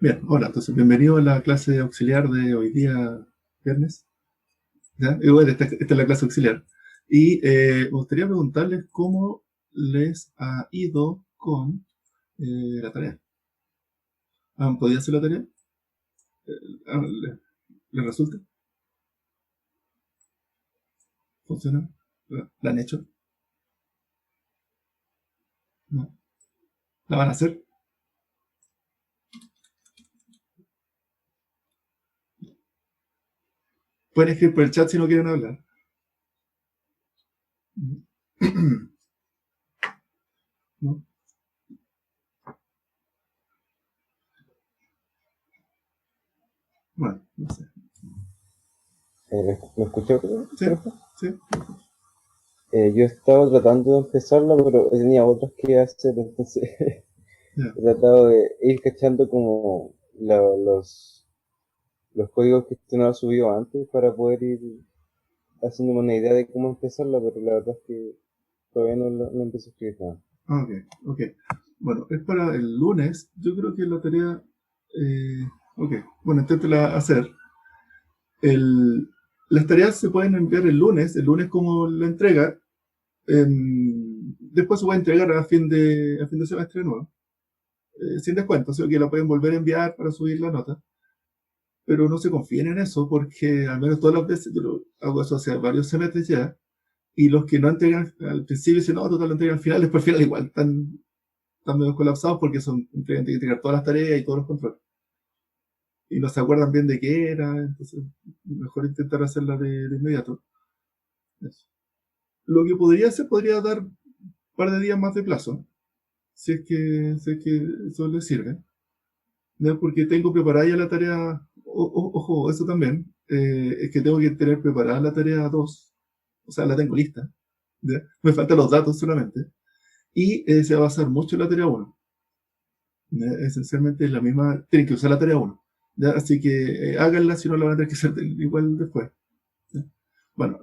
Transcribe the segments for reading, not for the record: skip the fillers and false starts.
Bien, hola, entonces bienvenido a la clase auxiliar de hoy día, viernes. ¿Ya? Y bueno, esta es la clase auxiliar. Y me gustaría preguntarles cómo les ha ido con la tarea. ¿Han podido hacer la tarea? ¿Les resulta? ¿Funciona? ¿La han hecho? ¿No? ¿La van a hacer? Pueden escribir por el chat si no quieren hablar. ¿No? Bueno, no sé. ¿Me escuchó, creo, Sí, profe? sí. Yo estaba tratando de empezarla, pero tenía otras que hacer, entonces Ya. he tratado de ir cachando como los códigos que usted no ha subido antes para poder ir haciéndome una idea de cómo empezarla, pero la verdad es que todavía no empiezo a escribir nada. Ok, ok. Bueno, es para el lunes. Yo creo que la tarea... ok, bueno, inténtela hacer. Las tareas se pueden enviar el lunes como la entrega. Después se puede entregar a fin de semestre de nuevo, sin descuento, o sea que la pueden volver a enviar para subir la nota. Pero no se confíen en eso, porque al menos todas las veces yo hago eso hace varios semestres ya, y los que no entregan al principio dicen, no, total, lo entregan al final, después al final igual están medio colapsados porque tienen que entregar todas las tareas y todos los controles. Y no se acuerdan bien de qué era, entonces mejor intentar hacerla de inmediato. Eso. Lo que podría hacer, podría dar un par de días más de plazo, si es que eso les sirve. ¿No? Porque tengo preparada ya la tarea, ojo, eso también, es que tengo que tener preparada la tarea 2, o sea, la tengo lista, ¿ya? Me faltan los datos solamente, y se va a basar mucho en la tarea 1. Esencialmente es la misma, tienen que usar la tarea 1. ¿Ya? Así que háganla, si no la van a tener que hacer igual después. ¿Ya? Bueno,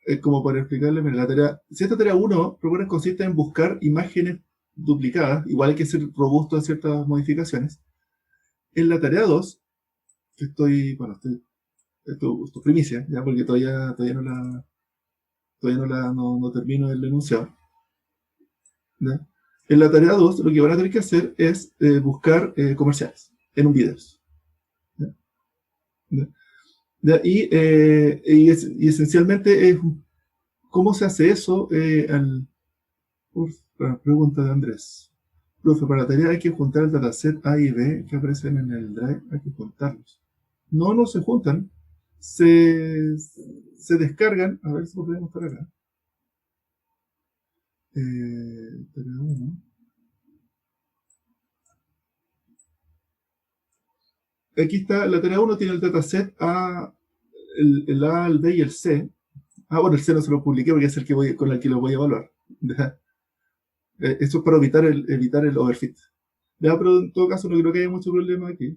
es como para explicarles, la tarea, si esta tarea 1, recuerden, consiste en buscar imágenes duplicadas, igual hay que ser robusto en ciertas modificaciones. En la tarea 2, que esto es primicia, ya, porque todavía no termino el enunciado. ¿Ya? En la tarea 2, lo que van a tener que hacer es buscar comerciales en un video. ¿Ya? ¿Ya? ¿Ya? Y esencialmente es cómo se hace eso. Pregunta de Andrés. Profe, para la tarea hay que juntar el dataset A y B que aparecen en el Drive, hay que juntarlos. No se juntan, se descargan. A ver si lo podemos estar acá. Tarea 1. Aquí está, la tarea 1 tiene el dataset A, el A, el B y el C. Ah, bueno, el C no se lo publiqué porque es el que con el que lo voy a evaluar. Eso es para evitar el overfit. Ya, pero en todo caso no creo que haya mucho problema aquí.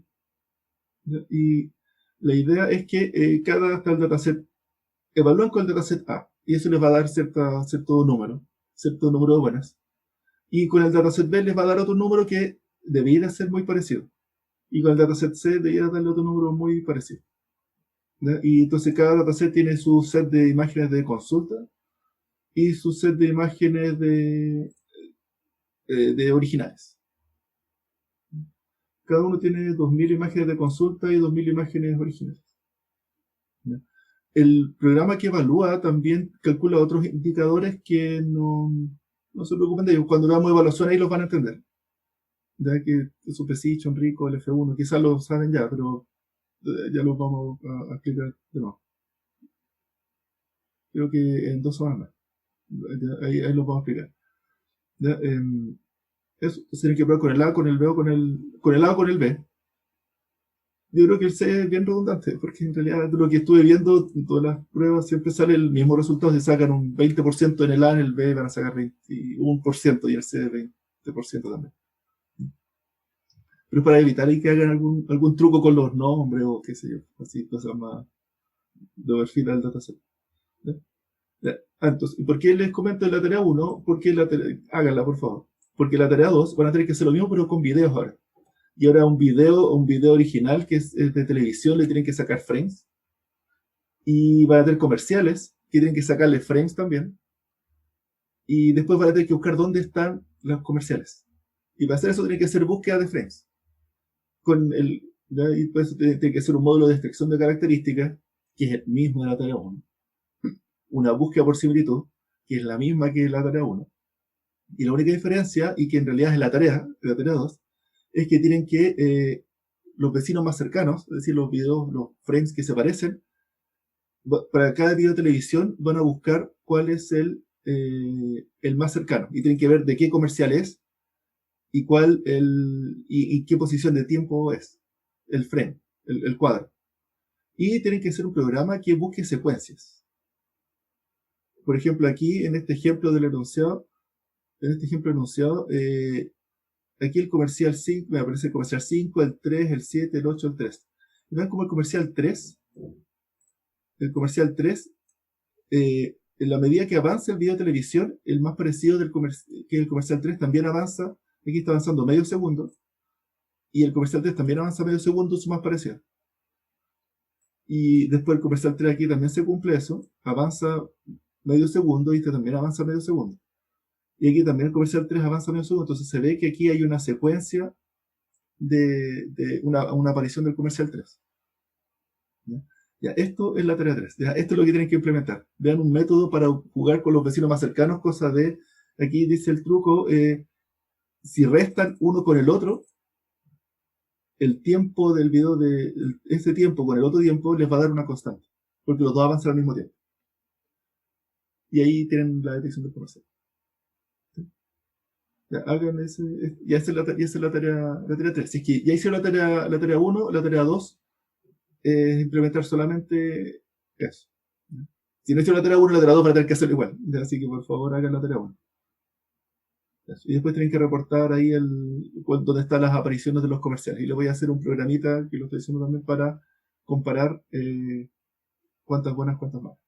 ¿Ya? Y la idea es que cada tal dataset evalúan con el dataset A y eso les va a dar cierto número de buenas. Y con el dataset B les va a dar otro número que debería ser muy parecido. Y con el dataset C debería darle otro número muy parecido. ¿Ya? Y entonces cada dataset tiene su set de imágenes de consulta y su set de imágenes de originales. Cada uno tiene 2000 imágenes de consulta y 2000 imágenes originales. ¿Ya? El programa que evalúa también calcula otros indicadores que no se preocupen de ellos. Cuando damos evaluación ahí los van a entender. Ya que su Precision, Rico, el F1, quizás lo saben ya, pero ya los vamos a explicar de nuevo. Creo que en 2 semanas más. Ahí los vamos a explicar. ¿Ya? Eso, tienen que probar con el A, con el B o con el A o con el B. Yo creo que el C es bien redundante, porque en realidad de lo que estuve viendo, todas las pruebas siempre sale el mismo resultado. Si sacan un 20% en el A, en el B van a sacar 21% y el C 20% también. Pero para evitar que hagan algún truco con los nombres o qué sé yo, así cosas más de overfit al dataset. ¿Ya? ¿Ya? Entonces, ¿y por qué les comento en la tarea 1? Porque háganla, por favor. Porque la tarea 2 van a tener que hacer lo mismo, pero con videos ahora. Y ahora un video original que es de televisión, le tienen que sacar frames. Y van a tener comerciales, que tienen que sacarle frames también. Y después van a tener que buscar dónde están los comerciales. Y para hacer eso tienen que hacer búsqueda de frames. Y pues tiene que ser un módulo de extracción de características, que es el mismo de la tarea 1. Una búsqueda por similitud, que es la misma que la tarea 1. Y la única diferencia, y que en realidad es la tarea 2, es que tienen que los vecinos más cercanos, es decir, los frames que se parecen, para cada video de televisión van a buscar cuál es el más cercano. Y tienen que ver de qué comercial es y y qué posición de tiempo es el frame, el cuadro. Y tienen que hacer un programa que busque secuencias. Por ejemplo, aquí en este ejemplo del enunciado, aquí el comercial 5, me aparece el comercial 5, el 3, el 7, el 8, el 3. ¿Ven como el comercial 3? El comercial 3, en la medida que avanza el video de televisión, el más parecido que el comercial 3 también avanza. Aquí está avanzando medio segundo. Y el comercial 3 también avanza medio segundo, su más parecido. Y después el comercial 3 aquí también se cumple eso. Avanza medio segundo y este también avanza medio segundo. Y aquí también el comercial 3 avanza medio segundo. Entonces se ve que aquí hay una secuencia de una aparición del comercial 3. ¿Ya? Ya, esto es la tarea 3. Ya, esto es lo que tienen que implementar. Vean un método para jugar con los vecinos más cercanos, cosa de, aquí dice el truco, si restan uno con el otro, el tiempo del video ese tiempo con el otro tiempo les va a dar una constante, porque los dos avanzan al mismo tiempo. Y ahí tienen la detección del comercial. ¿Sí? Ya, hagan ya esa es la tarea 3. Si es que ya hicieron la tarea 1, la tarea 2 es implementar solamente eso. Si no hicieron la tarea 1, la tarea 2 van a tener que hacerlo igual. Así que por favor hagan la tarea 1. Y después tienen que reportar ahí donde están las apariciones de los comerciales. Y le voy a hacer un programita, que lo estoy haciendo también, para comparar cuántas buenas, cuántas malas.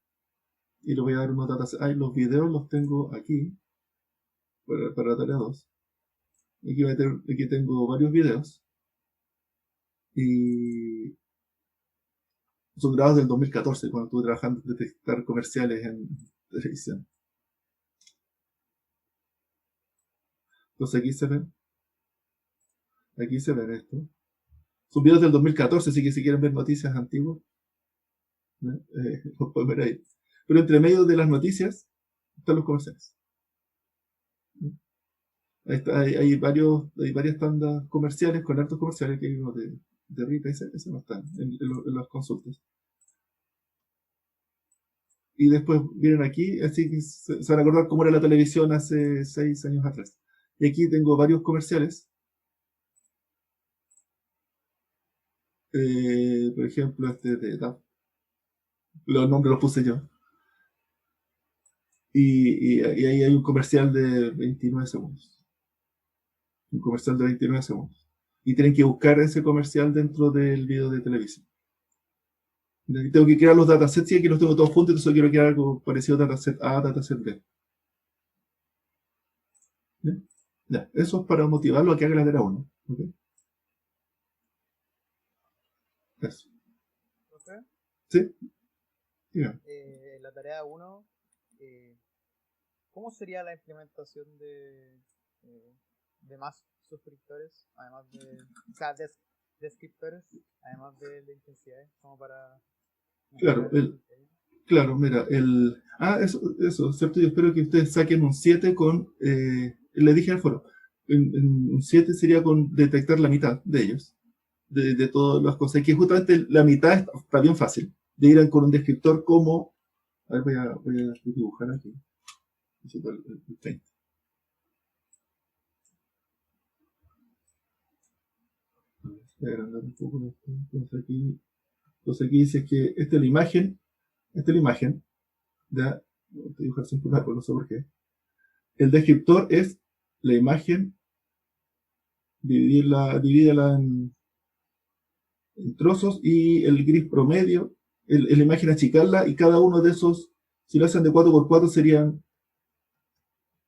Y le voy a dar unos datasets. Los videos los tengo aquí, para la tarea 2. Aquí tengo varios videos. Y son grabados del 2014, cuando estuve trabajando en detectar comerciales en televisión. Entonces aquí se ven esto. Son videos del 2014, así que si quieren ver noticias antiguas, los pueden ver ahí. Pero entre medio de las noticias están los comerciales. Hay varias tandas comerciales, con hartos comerciales, que hay uno de Rita, ese no están en las consultas. Y después vienen aquí, así que se van a acordar cómo era la televisión hace 6 años atrás. Y aquí tengo varios comerciales. Por ejemplo, este de TAP. Los nombres los puse yo. Y ahí hay un comercial de 29 segundos. Un comercial de 29 segundos. Y tienen que buscar ese comercial dentro del video de televisión. Y tengo que crear los datasets, y aquí los tengo todos juntos, entonces quiero crear algo parecido a dataset A, dataset B. ¿Ya? Ya, eso es para motivarlo a que haga la tarea 1. ¿Okay? Eso. ¿Profe? ¿Sí? Dígame. La tarea 1, ¿cómo sería la implementación de más suscriptores, además de, o sea, descriptores, además de la intensidad, como para... Claro, mira, eso, ¿cierto? Yo espero que ustedes saquen un 7 con, le dije al foro, un 7 sería con detectar la mitad de ellos, de todas las cosas, y que justamente la mitad está bien fácil, de ir con un descriptor como, a ver, voy a dibujar aquí, el paint. Voy a agrandar un poco esto. Entonces aquí dice que esta es la imagen, ya, voy a dibujar siempre un árbol, no sé por qué. El descriptor es la imagen, divídela en trozos, y el gris promedio, la imagen achicarla, y cada uno de esos, si lo hacen de 4x4,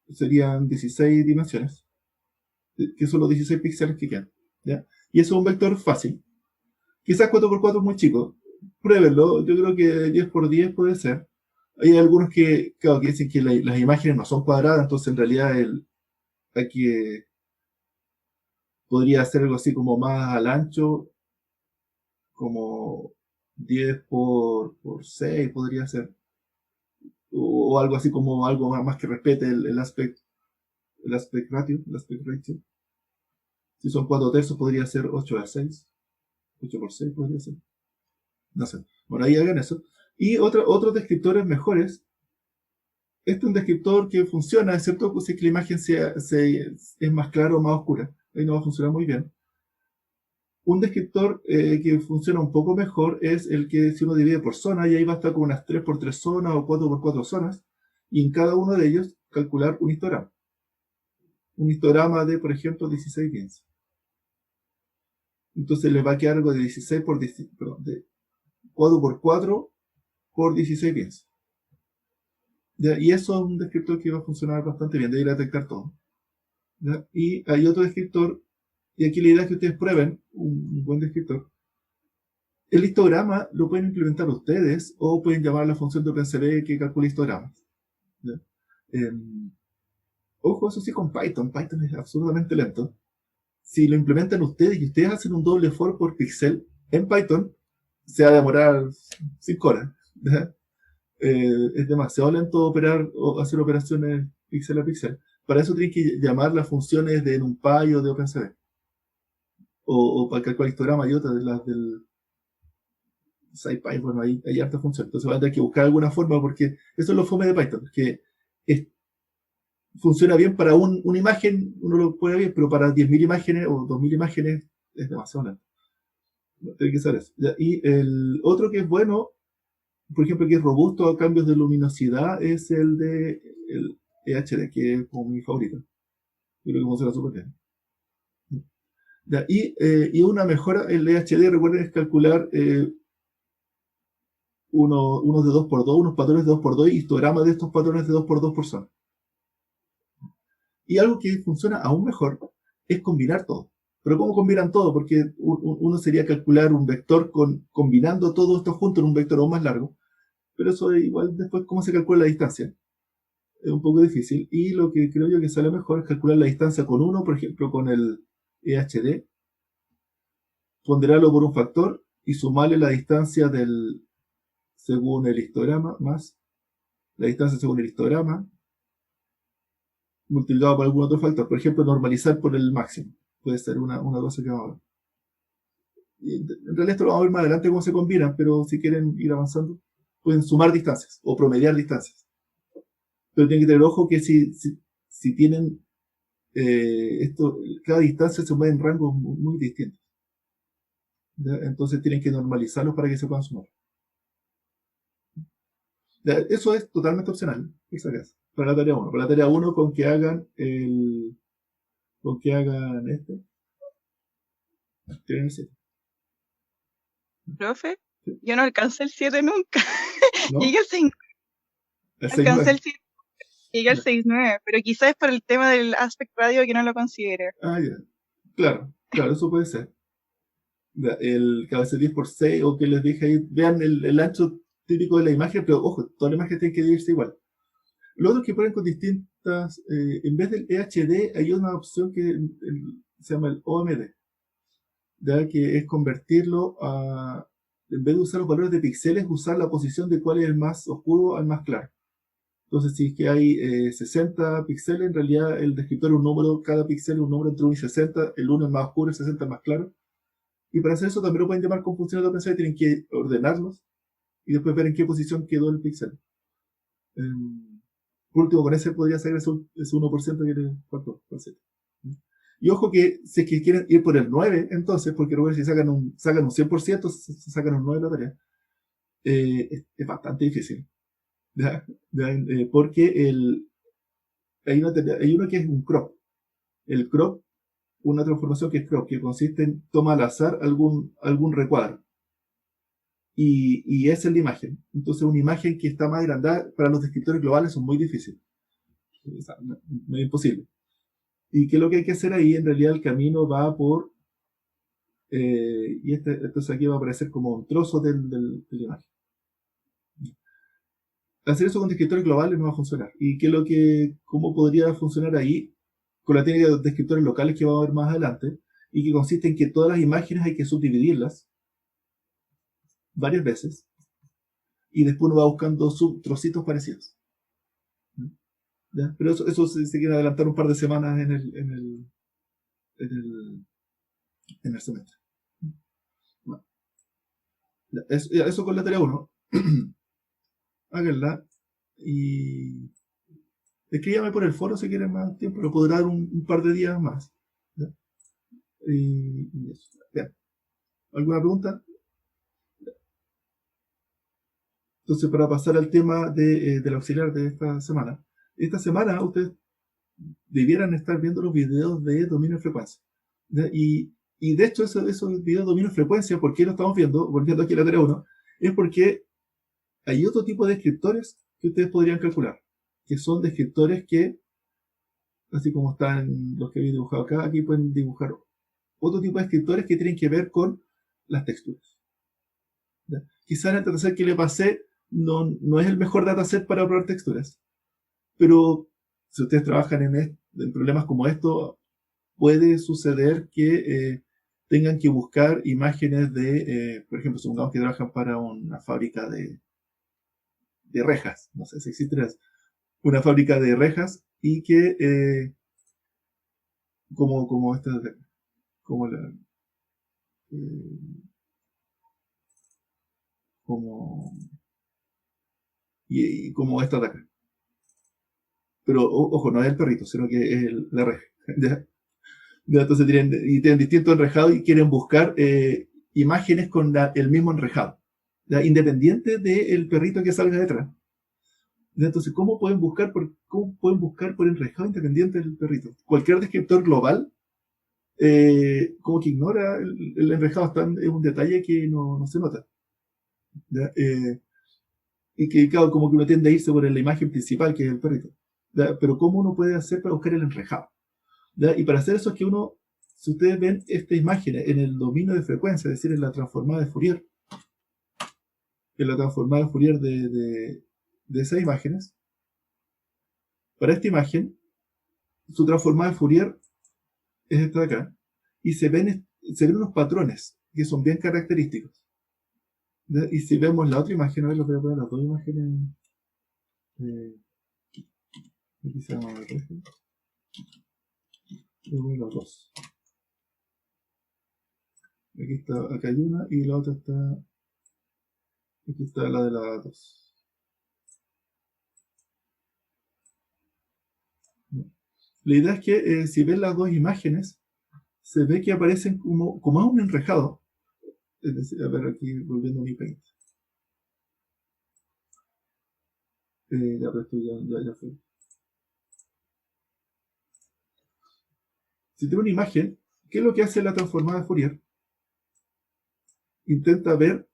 serían 16 dimensiones, que son los 16 píxeles que quedan. ¿Ya? Y eso es un vector fácil. Quizás 4x4 es muy chico. Pruébenlo, yo creo que 10x10 puede ser. Hay algunos que, claro, que dicen que las imágenes no son cuadradas, entonces en realidad hay que podría ser algo así como más al ancho, como 10 por 6 podría ser. O algo así como algo más que respete el aspect ratio, el aspect ratio. Si son 4 tercios podría ser 8:6. 8x6 podría ser. No sé. Bueno, ahí hagan eso. Y otros descriptores mejores. Este es un descriptor que funciona, excepto si que la imagen es más clara o más oscura. Ahí no va a funcionar muy bien. Un descriptor que funciona un poco mejor es el que si uno divide por zona, y ahí va a estar con unas 3x3 zonas o 4x4 zonas, y en cada uno de ellos calcular un histograma. Un histograma de, por ejemplo, 16 bits. Entonces le va a quedar algo de 16 por 16, perdón, de 4x4 por 16 bits. ¿Ya? Y eso es un descriptor que va a funcionar bastante bien, de ir a detectar todo. ¿Ya? Y hay otro descriptor, y aquí la idea es que ustedes prueben un buen descriptor. El histograma lo pueden implementar ustedes o pueden llamar a la función de OpenCV que calcula histogramas. Eh, Ojo, eso sí, con Python. Python es absurdamente lento. Si lo implementan ustedes y ustedes hacen un doble for por pixel en Python, se va a demorar 5 horas. Es demasiado lento operar o hacer operaciones pixel a pixel. Para eso tienen que llamar las funciones de NumPy o de OpenCV. O para calcular histograma y otras de las del SciPy. Bueno, hay harta función. Entonces van a tener que buscar alguna forma porque eso es lo fome de Python, que funciona bien para una imagen, uno lo puede bien, pero para 10.000 imágenes o 2.000 imágenes es demasiado lento. Tiene que saber eso. Y el otro que es bueno, por ejemplo, que es robusto a cambios de luminosidad, es el de el EHD, que es como mi favorito. Yo creo que funciona súper bien. Y una mejora, el EHD, recuerden, es calcular unos de 2x2, unos patrones de 2x2 y histogramas de estos patrones de 2x2 por zona. Y algo que funciona aún mejor es combinar todo. Pero ¿cómo combinan todo? Porque uno sería calcular un vector combinando todo esto junto en un vector aún más largo. Pero eso igual después, ¿cómo se calcula la distancia? Es un poco difícil. Y lo que creo yo que sale mejor es calcular la distancia con uno, por ejemplo, con el EHD, ponderarlo por un factor y sumarle la distancia según el histograma más la distancia según el histograma multiplicado por algún otro factor. Por ejemplo, normalizar por el máximo. Puede ser una cosa que vamos a ver. En realidad esto lo vamos a ver más adelante cómo se combinan, pero si quieren ir avanzando, pueden sumar distancias o promediar distancias. Pero tienen que tener ojo que si tienen cada distancia se mueve en rangos muy distintos. ¿Ya? Entonces tienen que normalizarlos para que se puedan sumar. ¿Ya? Eso es totalmente opcional, para la tarea 1. Para la tarea 1 con que hagan tienen el 7. Profe, yo no alcancé el 7 nunca. ¿No? Llegué al 6, El alcancé 6-9. el 7, llegué al 6.9, pero quizás es por el tema del aspect radio que no lo consideré. Ah, ya. Claro, eso puede ser. Que a veces 10x6 o que les dije ahí, vean el ancho típico de la imagen, pero ojo, toda la imagen tiene que dividirse igual. Lo otro que ponen con distintas, en vez del EHD hay una opción que se llama el OMD, ¿ya? Que es convertirlo en vez de usar los valores de píxeles, usar la posición de cuál es el más oscuro al más claro. Entonces, si es que hay 60 píxeles, en realidad el descriptor es un número, cada píxel es un número entre 1 y 60, el 1 es más oscuro, el 60 es más claro. Y para hacer eso también lo pueden llamar con funciones de OpenCV, tienen que ordenarlos y después ver en qué posición quedó el píxel. Por último, con ese podría sacar ese 1% que le faltó. Y ojo que si es que quieren ir por el 9, entonces, porque luego si sacan un 100%, sacan un 9 de la tarea, es bastante difícil. ¿Ya? Porque hay uno que es un crop. El crop, una transformación que es crop, que consiste en tomar al azar algún recuadro. Y esa es la imagen. Entonces, una imagen que está más agrandada para los descriptores globales son muy difíciles. O sea, no es imposible. ¿Y qué es lo que hay que hacer ahí? En realidad, el camino va por Y entonces aquí va a aparecer como un trozo de la imagen. Hacer eso con descriptores globales no va a funcionar. ¿Y cómo podría funcionar ahí? Con la técnica de descriptores locales que vamos a ver más adelante, y que consiste en que todas las imágenes hay que subdividirlas varias veces, y después uno va buscando trocitos parecidos. ¿Ya? Pero eso se quiere adelantar un par de semanas en el semestre. Bueno, eso con la tarea 1. Háganla y escríbame por el foro si quieren más tiempo, lo podrá dar un par de días más. ¿Ya? Y eso. Bien. ¿Alguna pregunta? Entonces, para pasar al tema del auxiliar de esta semana ustedes debieran estar viendo los videos de dominio de frecuencia. ¿Ya? Y de hecho, esos videos de dominio de frecuencia, ¿por qué lo estamos viendo? Volviendo aquí a la tarea 1, es porque hay otro tipo de descriptores que ustedes podrían calcular, que son descriptores que, así como están los que había dibujado acá, aquí pueden dibujar otro tipo de descriptores que tienen que ver con las texturas. ¿Ya? Quizás el dataset que le pasé no es el mejor dataset para probar texturas, pero si ustedes trabajan en problemas como esto, puede suceder que tengan que buscar imágenes por ejemplo, supongamos que trabajan para una fábrica de rejas, no sé si existe una fábrica de rejas, y que como esta de acá, como la como y como esta de acá, pero ojo, no es el perrito, sino que es la reja. ¿Ya? Entonces tienen distintos enrejados y quieren buscar imágenes con el mismo enrejado, ¿ya? Independiente del perrito que salga detrás. ¿Ya? Entonces, ¿cómo pueden buscar por enrejado independiente del perrito? Cualquier descriptor global como que ignora el enrejado, es un detalle que no se nota. ¿Ya? Y que, claro, como que uno tiende a irse por la imagen principal, que es el perrito. ¿Ya? Pero ¿cómo uno puede hacer para buscar el enrejado? ¿Ya? Y para hacer eso es que si ustedes ven esta imagen en el dominio de frecuencia, es decir, en la transformada de Fourier, de esas imágenes, para esta imagen, su transformada de Fourier es esta de acá, y se ven unos patrones que son bien característicos. ¿Ya? Y si vemos la otra imagen, a ver, les voy a poner las dos imágenes. Aquí se llama los dos. Acá hay una y la otra aquí está la de la 2. La idea es que si ven las dos imágenes, se ve que aparecen como un enrejado. Es decir, a ver, aquí volviendo a mi paint. Ya, pero esto ya fue. Si tiene una imagen, ¿qué es lo que hace la transformada de Fourier? Intenta ver,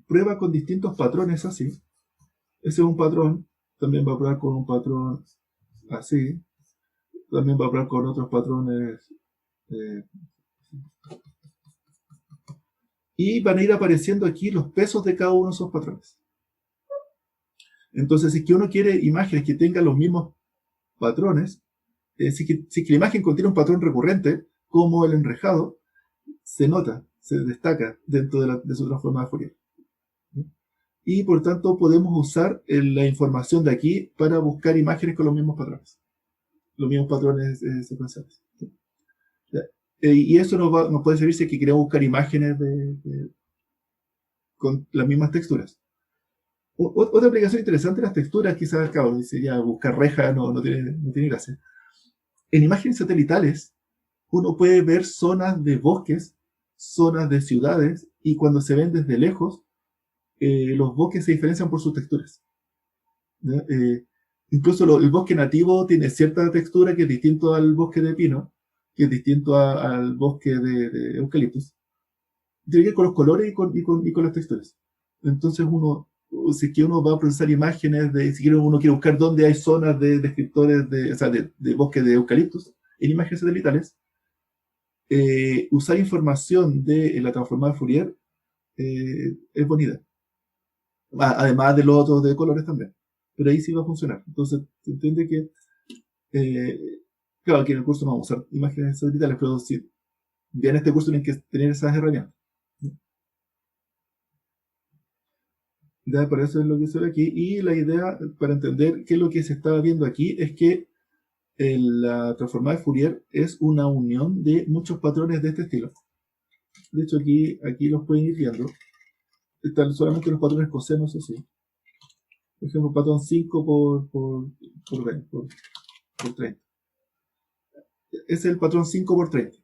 prueba con distintos patrones así. Ese es un patrón. También va a probar con un patrón así. También va a probar con otros patrones. Y van a ir apareciendo aquí los pesos de cada uno de esos patrones. Entonces, si es que uno quiere imágenes que tengan los mismos patrones, si que la imagen contiene un patrón recurrente, como el enrejado, se nota, se destaca dentro de su transformada de Fourier. Y por tanto podemos usar la información de aquí para buscar imágenes con los mismos patrones secuenciales. Y eso nos puede servir si es que queremos buscar imágenes con las mismas texturas. Otra aplicación interesante de las texturas, quizás, claro, dice ya buscar reja no tiene gracia. En imágenes satelitales, uno puede ver zonas de bosques, zonas de ciudades, y cuando se ven desde lejos, los bosques se diferencian por sus texturas. Incluso el bosque nativo tiene cierta textura que es distinto al bosque de pino, que es distinto al bosque de eucaliptus. Tiene que ver con los colores y con las texturas. Entonces si es que uno va a procesar imágenes, si uno quiere buscar dónde hay zonas de descriptores de bosque de eucaliptus en imágenes satelitales, usar información de la transformada de Fourier es bonita. Además de los otros de colores también. Pero ahí sí va a funcionar. Entonces, se entiende que, claro, aquí en el curso no vamos a usar imágenes satelitales, pero si bien este curso tienen que tener esas herramientas. Ya, por eso es lo que se ve aquí. Y la idea, para entender qué es lo que se está viendo aquí, es que la transformada de Fourier es una unión de muchos patrones de este estilo. De hecho, aquí los pueden ir viendo. Están solamente los patrones cosenos, así. Por ejemplo, patrón 5 por 20, por 30. Ese es el patrón 5 por 30.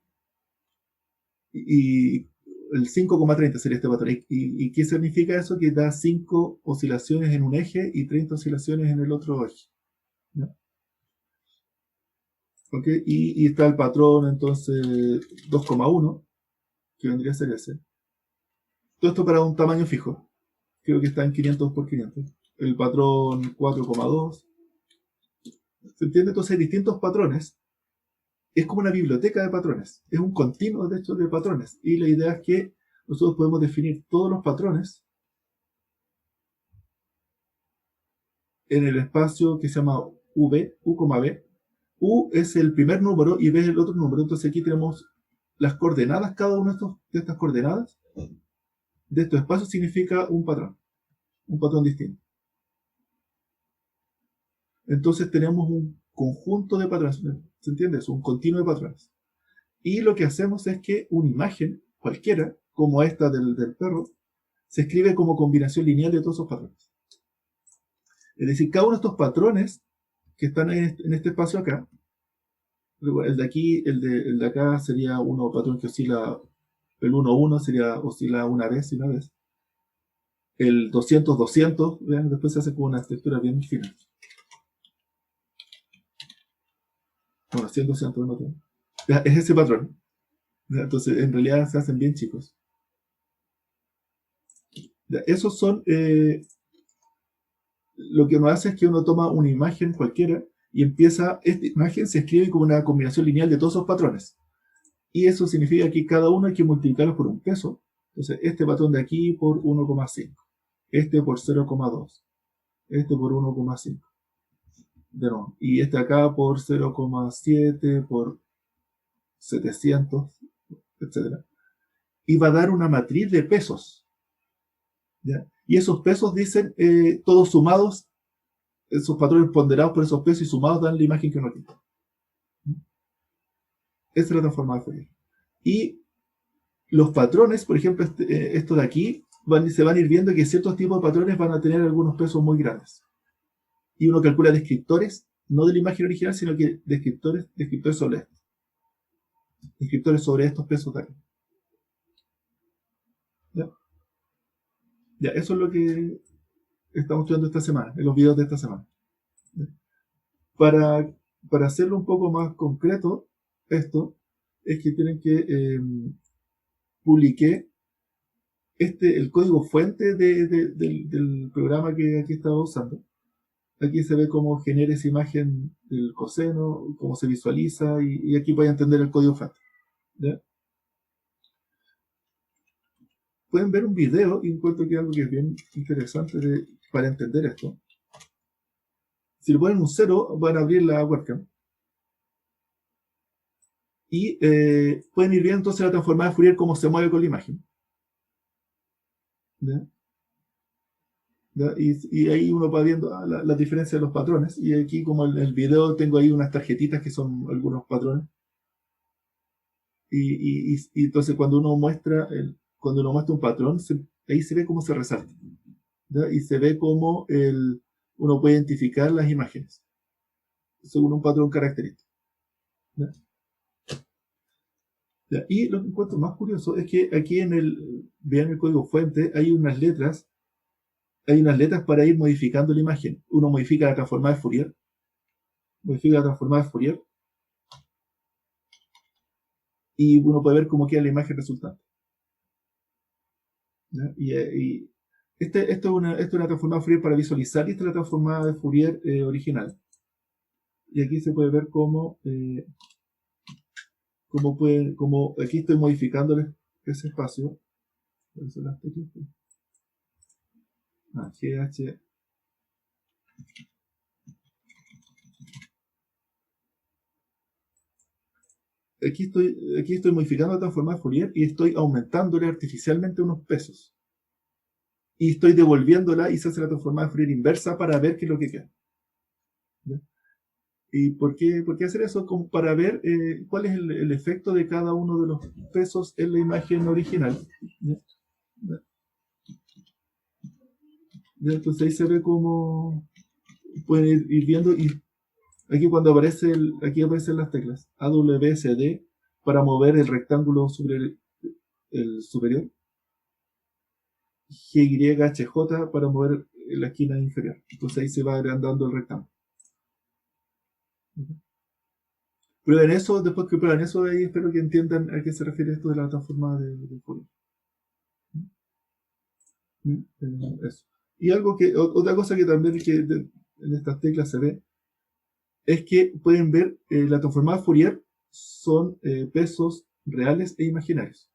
Y el 5,30 sería este patrón. ¿Y qué significa eso? Que da 5 oscilaciones en un eje y 30 oscilaciones en el otro eje. ¿No? ¿Okay? Y está el patrón, entonces, 2,1, que vendría a ser ese. Todo esto para un tamaño fijo. Creo que está en 500 por 500. El patrón 4,2. ¿Se entiende? Entonces hay distintos patrones. Es como una biblioteca de patrones. Es un continuo, de hecho, de patrones. Y la idea es que nosotros podemos definir todos los patrones en el espacio que se llama V, U,B. U es el primer número y B es el otro número. Entonces aquí tenemos las coordenadas, cada una de estas coordenadas de estos espacios significa un patrón distinto. Entonces tenemos un conjunto de patrones, ¿se entiende? Es un continuo de patrones. Y lo que hacemos es que una imagen, cualquiera, como esta del perro, se escribe como combinación lineal de todos esos patrones. Es decir, cada uno de estos patrones que están en este espacio acá, el de aquí, el de acá sería uno patrón que oscila, el 1,1 sería oscila una vez y una vez. El 200, 200, vean, después se hace con una textura bien fina. Bueno, 100, 200, no tengo. Es ese patrón. Entonces, en realidad se hacen bien chicos. Esos son... lo que uno hace es que uno toma una imagen cualquiera y esta imagen se escribe como una combinación lineal de todos esos patrones. Y eso significa que cada uno hay que multiplicarlo por un peso. Entonces, este patrón de aquí por 1,5. Este por 0,2. Este por 1,5. De nuevo. Y este acá por 0,7, por 700, etc. Y va a dar una matriz de pesos. ¿Ya? Y esos pesos dicen, todos sumados, esos patrones ponderados por esos pesos y sumados dan la imagen que uno quiere. Esa es la transformada de Fourier. Y los patrones, por ejemplo, esto de aquí, se van a ir viendo que ciertos tipos de patrones van a tener algunos pesos muy grandes. Y uno calcula descriptores, no de la imagen original, sino que descriptores sobre esto. Descriptores sobre estos pesos de aquí. ¿Ya? Ya, eso es lo que estamos estudiando esta semana, en los videos de esta semana. ¿Ya? Para hacerlo un poco más concreto, esto es que tienen que publiqué el código fuente del programa que aquí estaba usando. Aquí se ve cómo genera esa imagen del coseno, cómo se visualiza, y aquí voy a entender el código fuente. ¿Ya? Pueden ver un video y encuentro que es algo que es bien interesante para entender esto. Si le ponen un 0, van a abrir la webcam. Y pueden ir viendo entonces la transformada de Fourier cómo se mueve con la imagen. ¿Ya? ¿Ya? Y ahí uno va viendo la diferencia de los patrones. Y aquí, como en el video, tengo ahí unas tarjetitas que son algunos patrones. Y entonces cuando uno muestra un patrón, ahí se ve cómo se resalta. ¿Ya? Y se ve cómo uno puede identificar las imágenes según un patrón característico. ¿Ya? ¿Ya? Y lo que encuentro más curioso es que aquí vean el código fuente, hay unas letras para ir modificando la imagen. Uno modifica la transformada de Fourier, y uno puede ver cómo queda la imagen resultante. ¿Ya? Y esto es una transformada de Fourier para visualizar, y esta es la transformada de Fourier original. Y aquí se puede ver cómo como aquí estoy modificando ese espacio. Eso las teclas. GH. Aquí estoy modificando la transformada de Fourier y estoy aumentándole artificialmente unos pesos. Y estoy devolviéndola y se hace la transformada de Fourier inversa para ver qué es lo que queda. ¿Ya? ¿Y por qué hacer eso? Como para ver cuál es el efecto de cada uno de los pesos en la imagen original. ¿Ya? ¿Ya? Entonces ahí se ve cómo pueden ir viendo. Y aquí cuando aquí aparecen las teclas AWSD para mover el rectángulo sobre el superior, GYHJ para mover la esquina inferior. Entonces ahí se va agrandando el rectángulo. Prueben eso, después que prueben eso, ahí espero que entiendan a qué se refiere esto de la transformada de Fourier. Eso. Y otra cosa que también en estas teclas se ve es que pueden ver la transformada Fourier son pesos reales e imaginarios.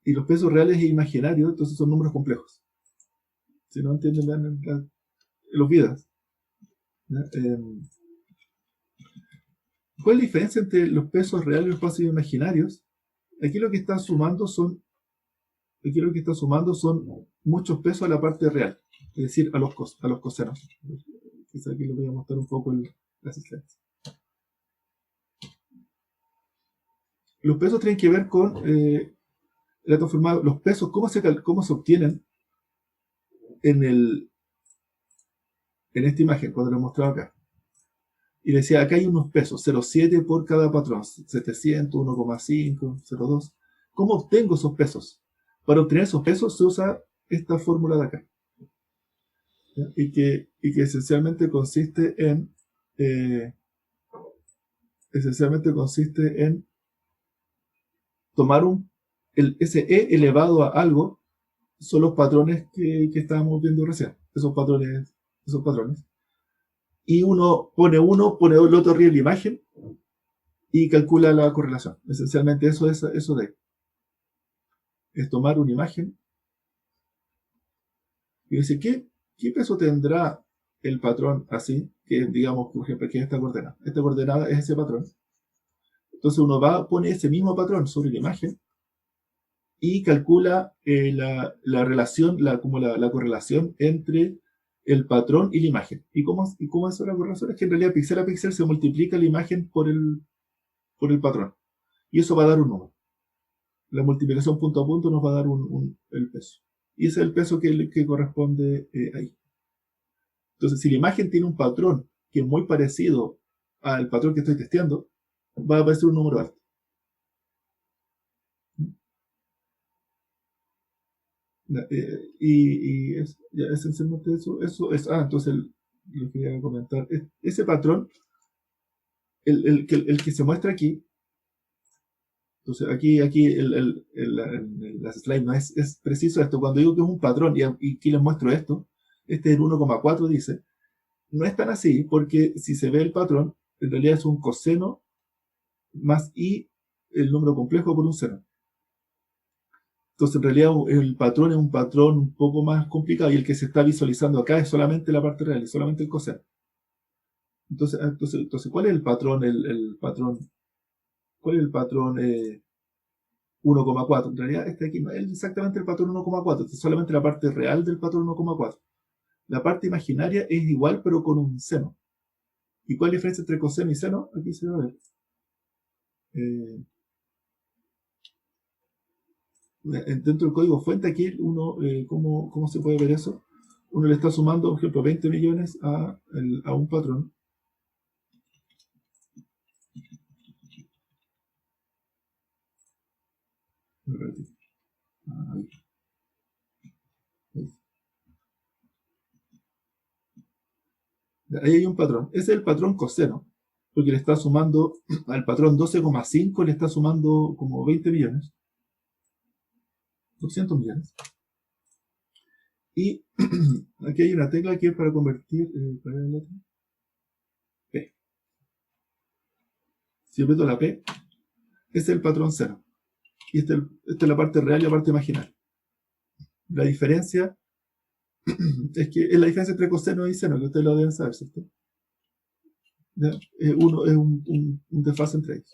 Y los pesos reales e imaginarios, entonces son números complejos. Si no entienden, los vidas. ¿Cuál es la diferencia entre los pesos reales y los pesos imaginarios? Aquí lo que está sumando son muchos pesos a la parte real, es decir, a los cosenos. Quizá aquí les voy a mostrar un poco las slides. Los pesos tienen que ver con la transformada, los pesos, cómo se obtienen en esta imagen, cuando lo he mostrado acá. Y decía, acá hay unos pesos, 0,7 por cada patrón, 700, 1,5, 0,2. ¿Cómo obtengo esos pesos? Para obtener esos pesos se usa esta fórmula de acá. ¿Ya? Y que esencialmente consiste en tomar ese E elevado a algo, son los patrones que estábamos viendo recién, esos patrones. Y uno pone el otro arriba en la imagen y calcula la correlación. Esencialmente eso de ahí. Es tomar una imagen y dice, ¿qué peso tendrá el patrón así? Que digamos, por ejemplo, que es esta coordenada. Esta coordenada es ese patrón. Entonces uno pone ese mismo patrón sobre la imagen y calcula la relación, la correlación entre el patrón y la imagen. ¿Y cómo es la correlación? Es que en realidad píxel a píxel se multiplica la imagen por el patrón. Y eso va a dar un número. La multiplicación punto a punto nos va a dar el peso. Y ese es el peso que corresponde ahí. Entonces, si la imagen tiene un patrón que es muy parecido al patrón que estoy testeando, va a aparecer un número alto. Y esencialmente eso es. Entonces lo que quería comentar. Ese patrón, el que se muestra aquí. Entonces aquí la slide no es preciso esto. Cuando digo que es un patrón y aquí les muestro esto, este es el 1,4 dice, no es tan así porque si se ve el patrón, en realidad es un coseno más i el número complejo por un seno. Entonces en realidad el patrón es un patrón un poco más complicado y el que se está visualizando acá es solamente la parte real, es solamente el coseno. Entonces ¿cuál es el patrón? ¿Cuál es el patrón 1,4? En realidad este aquí no es exactamente el patrón 1,4, es solamente la parte real del patrón 1,4. La parte imaginaria es igual pero con un seno. ¿Y cuál es la diferencia entre coseno y seno? Aquí se va a ver. Dentro del código fuente aquí ¿cómo se puede ver eso? Uno le está sumando, por ejemplo, 20 millones a un patrón. Ahí hay un patrón. Ese es el patrón coseno, porque le está sumando al patrón 12,5, le está sumando como 20 millones. 200 millones. Y aquí hay una tecla que es para convertir ¿cuál es la letra? P. Si aprieto la P, es el patrón seno. Y esta es la parte real y la parte imaginaria. La diferencia es la diferencia entre coseno y seno, que ustedes lo deben saber, ¿cierto? ¿Ya? Uno es un desfase entre ellos.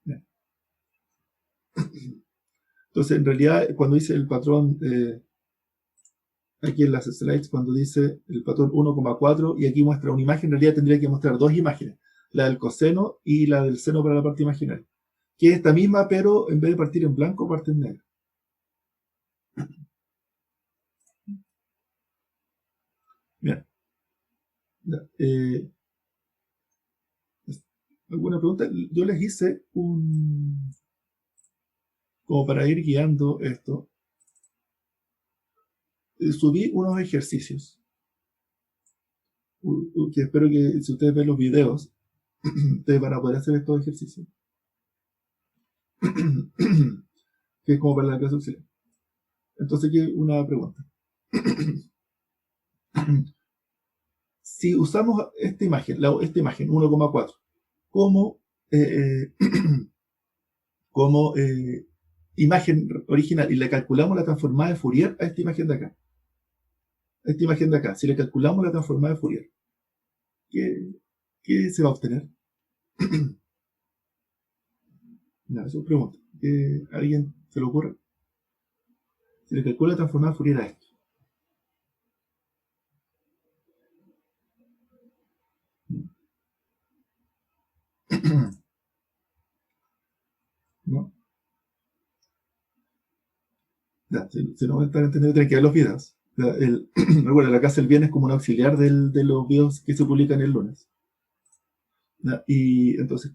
¿Ya? Entonces, en realidad, cuando dice el patrón, aquí en las slides, cuando dice el patrón 1,4 y aquí muestra una imagen, en realidad tendría que mostrar dos imágenes, la del coseno y la del seno para la parte imaginaria, que es esta misma, pero en vez de partir en blanco, parte en negro. Bien. ¿Alguna pregunta? Yo les hice como para ir guiando esto, subí unos ejercicios, que espero que si ustedes ven los videos, ustedes van a poder hacer estos ejercicios, que es como para la clase auxiliar. Entonces aquí una pregunta. Si usamos esta imagen 1,4 como imagen original y le calculamos la transformada de Fourier a esta imagen de acá, si le calculamos la transformada de Fourier, ¿qué se va a obtener? No, eso es pregunta. ¿A alguien se le ocurre? Si le calcula la transformada de Fourier a esto. ¿No? Ya, si no están entendiendo, tienen que ver los videos. Recuerda, la casa del bien es como un auxiliar de los videos que se publican el lunes. ¿Ya? Y entonces,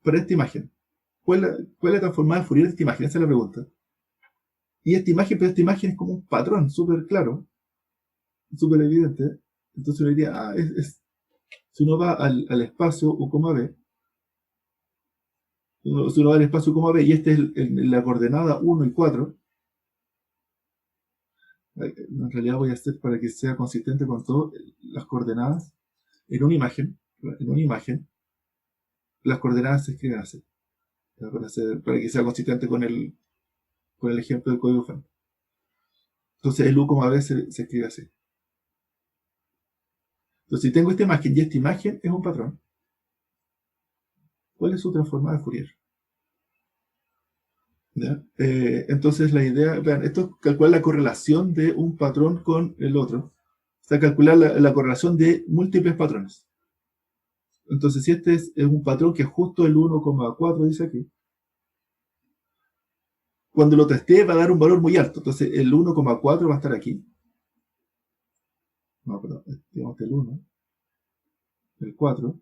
para esta imagen, ¿cuál es la transformada de Fourier de esta imagen? Esa es la pregunta. Y esta imagen es como un patrón súper claro, súper evidente. Entonces uno diría, si uno va al espacio U, B, si uno va al espacio U, B, y esta es la coordenada 1 y 4, en realidad voy a hacer para que sea consistente con todas las coordenadas en una imagen, las coordenadas se escriben así, para que sea consistente con el ejemplo del código fuente. Entonces el U, B se escribe así. Entonces, si tengo esta imagen y esta imagen es un patrón, ¿cuál es su transformada de Fourier? ¿Ya? Entonces la idea, vean, esto es calcular la correlación de un patrón con el otro. O sea, calcular la correlación de múltiples patrones. Entonces, si este es un patrón que es justo el 1,4, dice aquí, cuando lo testee va a dar un valor muy alto. Entonces, el 1,4 va a estar aquí. No, perdón, digamos que el 1, el 4,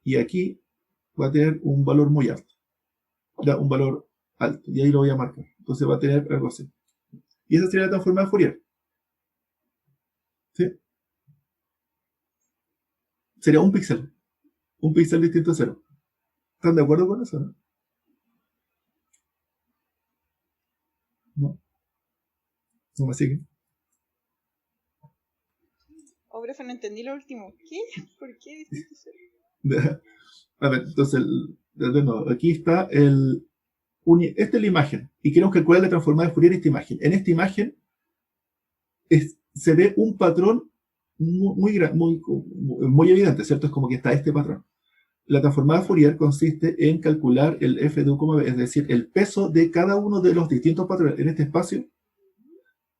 y aquí va a tener un valor muy alto. Ya, un valor alto, y ahí lo voy a marcar. Entonces va a tener algo así. Y esa sería la transformada de Fourier. ¿Sí? Sería un píxel distinto a 0. ¿Están de acuerdo con eso? ¿No? ¿No me siguen? Oh, profe, no entendí lo último. ¿Qué? ¿Por qué distinto a 0? A ver, entonces, de nuevo, aquí está esta es la imagen. Y queremos calcular la transformada de Fourier esta imagen. En esta imagen se ve un patrón muy evidente, ¿cierto? Es como que está este patrón. La transformada de Fourier consiste en calcular el f de u, b, es decir, el peso de cada uno de los distintos patrones. En este espacio,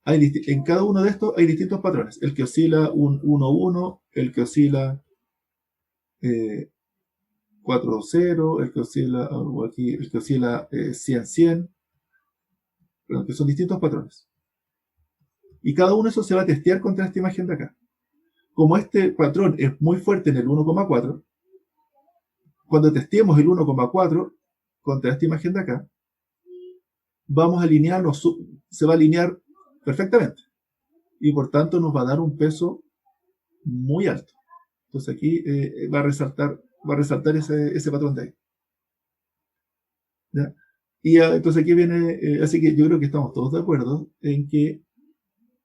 en cada uno de estos hay distintos patrones. El que oscila un 1,1, el que oscila 4,0, el que oscila, aquí, el que oscila 100,100, que son distintos patrones. Y cada uno de esos se va a testear contra esta imagen de acá. Como este patrón es muy fuerte en el 1,4, cuando testeemos el 1,4 contra esta imagen de acá, vamos a alinearnos, se va a alinear perfectamente. Y por tanto nos va a dar un peso muy alto. Entonces aquí va a resaltar ese patrón de ahí. ¿Ya? Y entonces aquí viene, así que yo creo que estamos todos de acuerdo en que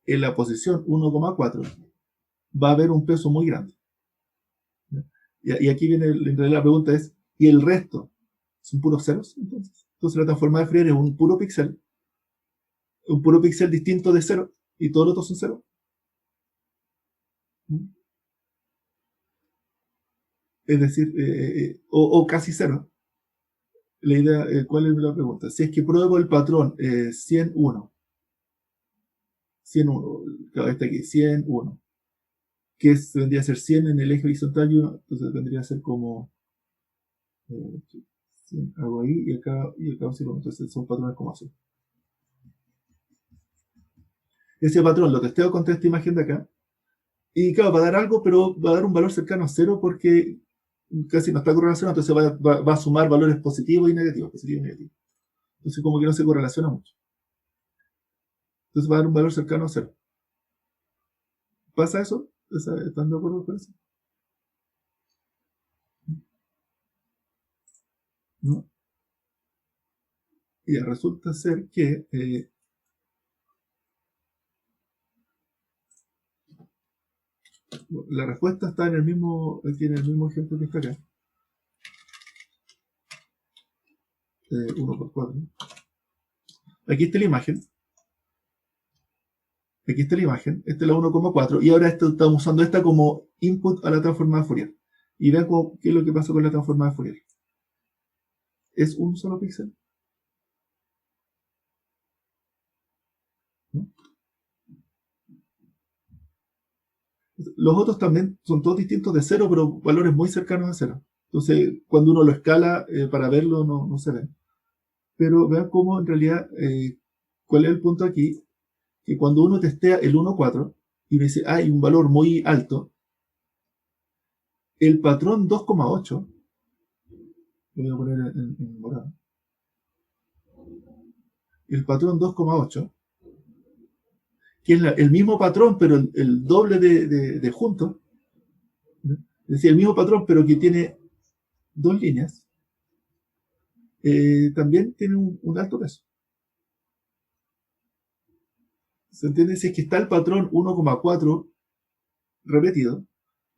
en la posición 1,4 va a haber un peso muy grande. ¿Ya? Y aquí viene, en realidad la pregunta es, ¿y el resto? ¿Son puros ceros? Entonces la transformada de Fourier es un puro píxel distinto de cero, y todos los otros son cero. Es decir, o casi cero. La idea, ¿cuál es la pregunta? Si es que pruebo el patrón 101, claro, está aquí, 101, que vendría a ser 100 en el eje horizontal y 1, entonces vendría a ser como 100, hago ahí y acá 0, entonces son patrones como así. Ese patrón lo testeo contra esta imagen de acá, y claro, va a dar algo, pero va a dar un valor cercano a 0 porque casi no está correlacionado, entonces va a sumar valores positivos y negativos, entonces como que no se correlaciona mucho. Entonces va a dar un valor cercano a 0. ¿Pasa eso? ¿Están de acuerdo con eso? ¿No? Y resulta ser que la respuesta está en el mismo ejemplo que está acá. 1 por 4. Aquí está la imagen. Esta es la 1,4. Y ahora estamos usando esta como input a la transformada de Fourier. Y vean qué es lo que pasa con la transformada de Fourier. Es un solo píxel. ¿No? Los otros también son todos distintos de 0, pero valores muy cercanos a 0. Entonces, cuando uno lo escala, para verlo no se ve. Pero vean cómo en realidad, cuál es el punto aquí, que cuando uno testea el 1,4 y uno dice, hay un valor muy alto, el patrón 2,8, lo voy a poner en morado, el patrón 2,8, que es el mismo patrón, pero el doble de juntos, ¿no? Es decir, el mismo patrón, pero que tiene dos líneas, también tiene un alto peso. ¿Se entiende? Si es que está el patrón 1,4 repetido,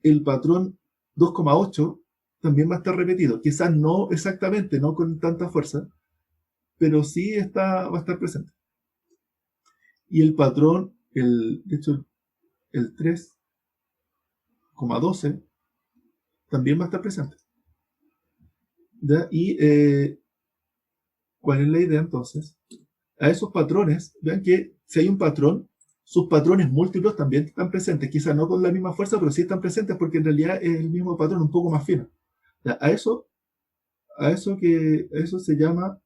el patrón 2,8 también va a estar repetido. Quizás no exactamente, no con tanta fuerza, pero sí va a estar presente. Y el patrón, de hecho, el 3,12 también va a estar presente. ¿Ya? Y ¿cuál es la idea entonces? A esos patrones, vean que si hay un patrón, sus patrones múltiplos también están presentes, quizás no con la misma fuerza, pero sí están presentes porque en realidad es el mismo patrón un poco más fino. ¿Ya? A eso se llama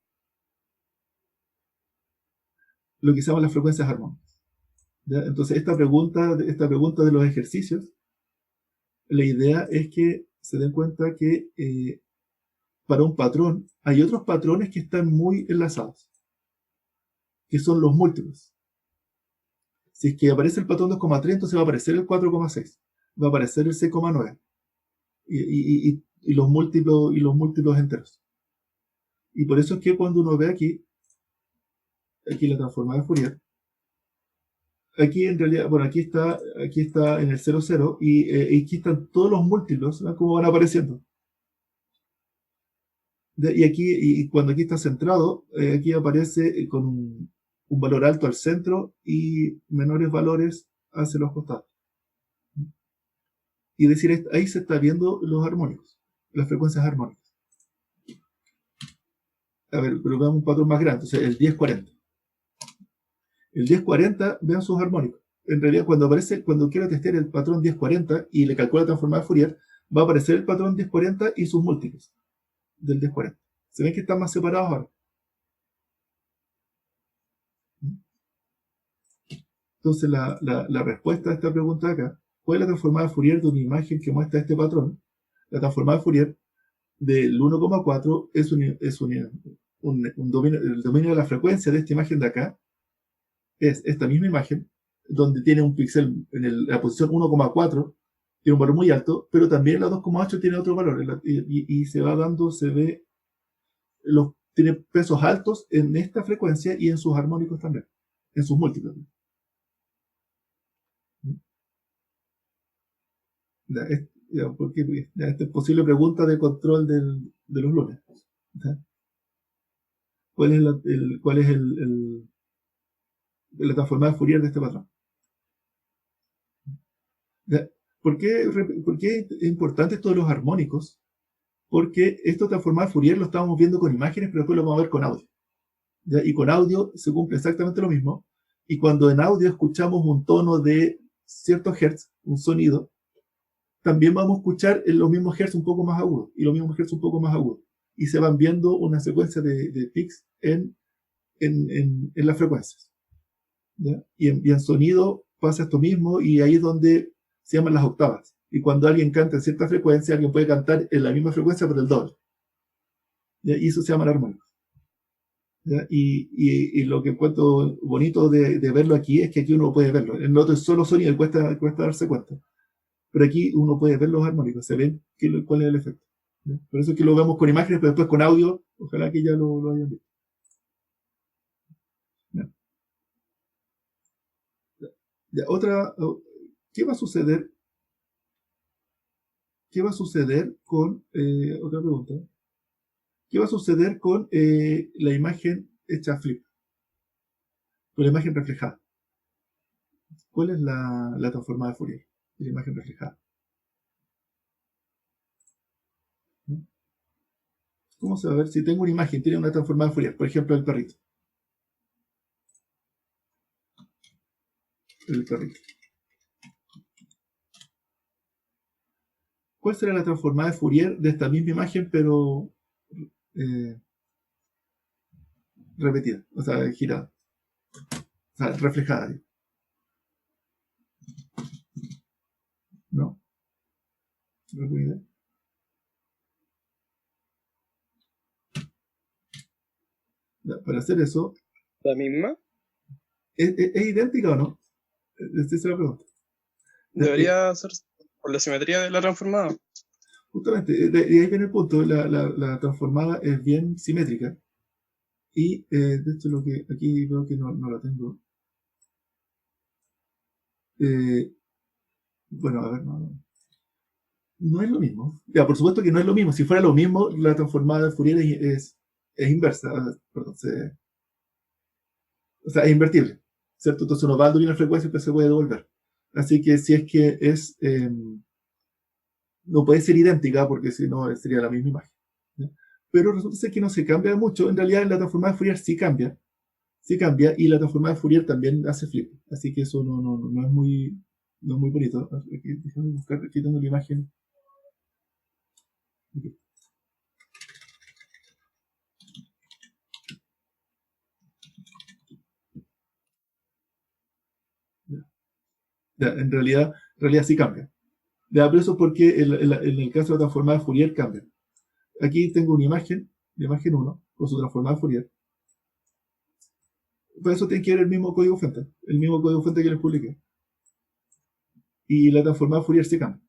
lo que se llama las frecuencias armónicas. ¿Ya? Entonces esta pregunta de los ejercicios, la idea es que se den cuenta que para un patrón hay otros patrones que están muy enlazados, que son los múltiplos. Si es que aparece el patrón 2,3, entonces va a aparecer el 4,6, va a aparecer el 6,9 y los múltiplos enteros. Y por eso es que cuando uno ve aquí la transformada de Fourier, aquí en realidad, bueno, aquí está en el 0,0 y aquí están todos los múltiplos, ¿no? Como van apareciendo. Y cuando aquí está centrado, aquí aparece con un valor alto al centro y menores valores hacia los costados. Y decir, ahí se está viendo los armónicos, las frecuencias armónicas. A ver, pero veamos un patrón más grande, entonces el 1040. El 1040, vean sus armónicos. En realidad, cuando quiera testear el patrón 1040 y le calcula la transformada de Fourier, va a aparecer el patrón 1040 y sus múltiplos del 1040. ¿Se ven que están más separados ahora? Entonces, la respuesta a esta pregunta de acá, ¿cuál es la transformada de Fourier de una imagen que muestra este patrón? La transformada de Fourier del 1,4 es el dominio de la frecuencia de esta imagen de acá, es esta misma imagen, donde tiene un píxel en la posición 1,4, tiene un valor muy alto, pero también la 2,8 tiene otro valor, y se ve, tiene pesos altos en esta frecuencia y en sus armónicos también, en sus múltiplos. Ya, porque ya, esta es posible pregunta de control de los lunes. ¿Ya? ¿Cuál es, la transformada de Fourier de este patrón? ¿Ya? ¿Por qué es importante esto de los armónicos? Porque esto transformado de Fourier lo estábamos viendo con imágenes, pero después lo vamos a ver con audio. ¿Ya? Y con audio se cumple exactamente lo mismo. Y cuando en audio escuchamos un tono de ciertos hertz, un sonido, también vamos a escuchar en los mismos hertz un poco más agudos y los mismos hertz un poco más agudos. Y se van viendo una secuencia de pics en las frecuencias. ¿Ya? Y en sonido pasa esto mismo, y ahí es donde se llaman las octavas. Y cuando alguien canta en cierta frecuencia, alguien puede cantar en la misma frecuencia pero el doble. ¿Ya? Y eso se llama armónico. ¿Ya? Y lo que encuentro bonito de verlo aquí es que aquí uno puede verlo. En el otro es solo sonido y cuesta darse cuenta. Pero aquí uno puede ver los armónicos, se ven cuál es el efecto. ¿Ya? Por eso es que lo vemos con imágenes, pero después con audio, ojalá que ya lo hayan visto. ¿Ya? Ya, ¿qué va a suceder? ¿Qué va a suceder con, otra pregunta, qué va a suceder con la imagen hecha flip? Con la imagen reflejada. ¿Cuál es la transformada de Fourier? La imagen reflejada. ¿No? ¿Cómo se va a ver? Si tengo una imagen, tiene una transformada de Fourier, por ejemplo, el perrito. El perrito. ¿Cuál será la transformada de Fourier de esta misma imagen, pero repetida? O sea, girada. O sea, reflejada. ¿No? ¿No tengo idea? Ya, para hacer eso, ¿La misma? ¿es idéntica o no? Esa es la pregunta. Debería ser por la simetría de la transformada. Justamente, de ahí viene el punto. La transformada es bien simétrica. Y de hecho, lo que aquí veo que no la tengo. Bueno, a ver, no es lo mismo. Ya, por supuesto que no es lo mismo. Si fuera lo mismo, la transformada de Fourier es inversa. Perdón, o sea, es invertible. ¿Cierto? Entonces uno va a una frecuencia y después se puede devolver. Así que si es que no puede ser idéntica, porque si no sería la misma imagen. ¿Ya? Pero resulta ser que no se cambia mucho. En realidad la transformada de Fourier sí cambia, y la transformada de Fourier también hace flip. Así que eso no es muy bonito. Aquí, déjame buscar, aquí tengo la imagen. Okay. Ya, en realidad sí cambia. Ya, pero eso es porque en el caso de la transformada de Fourier cambia. Aquí tengo una imagen, la imagen 1, con su transformada de Fourier. Por eso tiene que ver el mismo código fuente que les publiqué. Y la transformada de Fourier se cambia.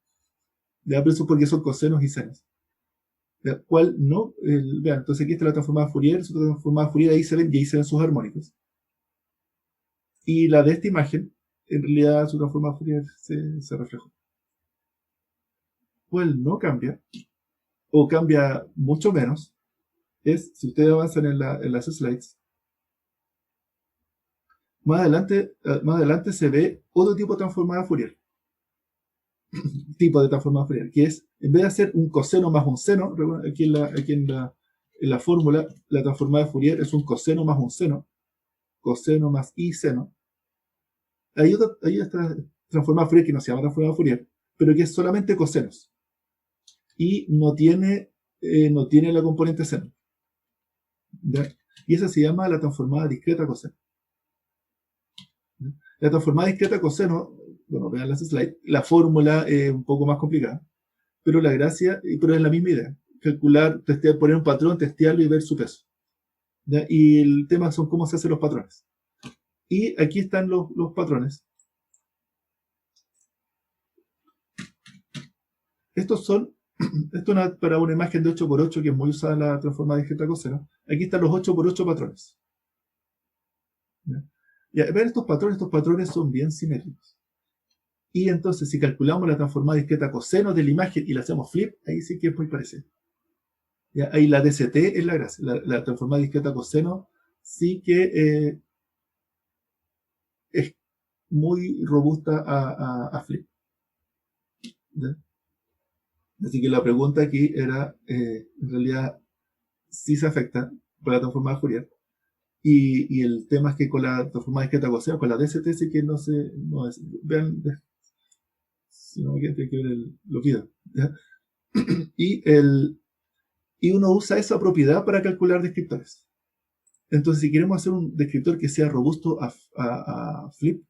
Ya, pero eso es porque son cosenos y senos. ¿Ya? ¿Cuál no? Vean, entonces aquí está la transformada de Fourier, su transformada de Fourier, ahí se ven, y ahí se ven sus armónicos. Y la de esta imagen, en realidad su transformada de Fourier se reflejó. ¿Cuál no cambia? O cambia mucho menos, es, si ustedes avanzan en las slides, más adelante se ve otro tipo de transformada de Fourier. Tipo de transformada de Fourier, que es, en vez de hacer un coseno más un seno, aquí en la fórmula, la transformada de Fourier es un coseno más un seno, coseno más i seno. Hay otra transformada de Fourier que no se llama transformada de Fourier, pero que es solamente cosenos. Y no tiene la componente seno. ¿Ya? Y esa se llama la transformada discreta coseno. ¿Ya? La transformada discreta coseno, bueno, vean las slides, la fórmula es un poco más complicada, pero pero es la misma idea. Calcular, testear, poner un patrón, testearlo y ver su peso. ¿Ya? Y el tema son cómo se hacen los patrones. Y aquí están los patrones. Esto es para una imagen de 8x8 que es muy usada en la transformada discreta coseno. Aquí están los 8x8 patrones. ¿Ya? Ya, ver estos patrones son bien simétricos. Y entonces, si calculamos la transformada discreta coseno de la imagen y la hacemos flip, ahí sí que es muy parecido. ¿Ya? Ahí la DCT es la gracia. La transformada discreta coseno sí que es muy robusta a flip. ¿Ya? Así que la pregunta aquí era, en realidad, si se afecta por la transformada de Fourier. Y el tema es que con la transformada discreta coseno, con la DCT sí que no es. Vean, si no me equivoco, hay que ver los videos. ¿Ya? Y uno usa esa propiedad para calcular descriptores. Entonces, si queremos hacer un descriptor que sea robusto a flip,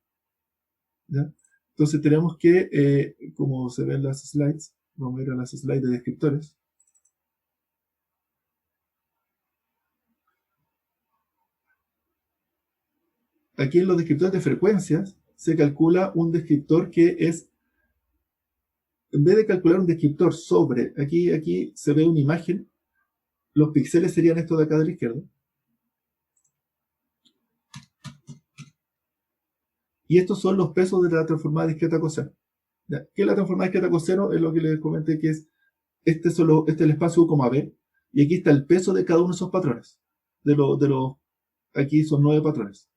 ¿ya? Entonces tenemos que, como se ven en las slides, vamos a ir a las slides de descriptores. Aquí en los descriptores de frecuencias se calcula un descriptor que es, en vez de calcular un descriptor sobre, aquí se ve una imagen, los píxeles serían estos de acá de la izquierda. Y estos son los pesos de la transformada discreta coseno. ¿Ya? ¿Qué es la transformada discreta coseno? Es lo que les comenté que es, este es el espacio U, B, y aquí está el peso de cada uno de esos patrones. Aquí son 9 patrones,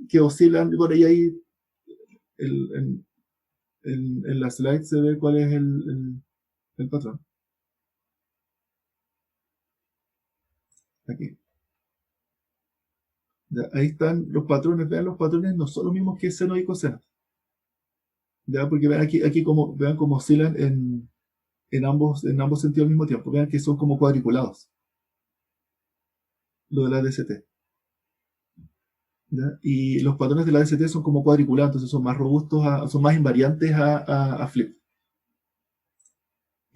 que oscilan, por ahí en la slide se ve cuál es el patrón. Aquí. Ya, ahí están los patrones. Vean, los patrones no son los mismos que seno y coseno. ¿Ya? Porque vean aquí como, vean cómo oscilan en ambos sentidos al mismo tiempo. Vean que son como cuadriculados. Lo de la DCT. ¿Ya? Y los patrones de la DCT son como cuadriculados, entonces son más robustos, son más invariantes a flip.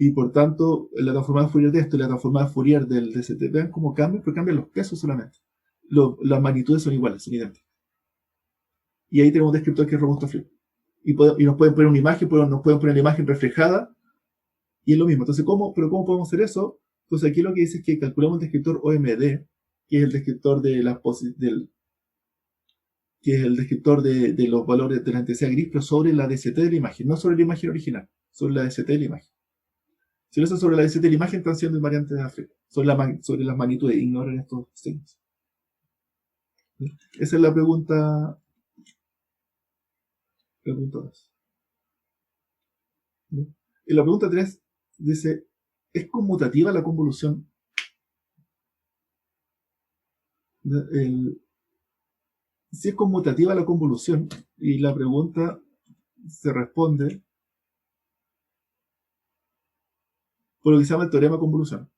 Y por tanto, la transformada de Fourier de esto y la transformada de Fourier del DCT, vean cómo cambian, pero cambian los pesos solamente. Las magnitudes son iguales, son idénticas. Y ahí tenemos un descriptor que es robusto a flip. Y nos pueden poner una imagen, pero nos pueden poner la imagen reflejada, y es lo mismo. Entonces, ¿cómo podemos hacer eso? Entonces, aquí lo que dice es que calculamos un descriptor OMD, que es el descriptor de los valores de la intensidad gris, pero sobre la DCT de la imagen, no sobre la imagen original, sobre la DCT de la imagen. Si lo hacen sobre la DCT de la imagen, están siendo invariantes de flip, sobre las magnitudes, ignoren estos signos. Esa es la pregunta 2. Y la pregunta 3 dice, ¿es conmutativa la convolución? Si es conmutativa la convolución, y la pregunta se responde por lo que se llama el teorema de convolución.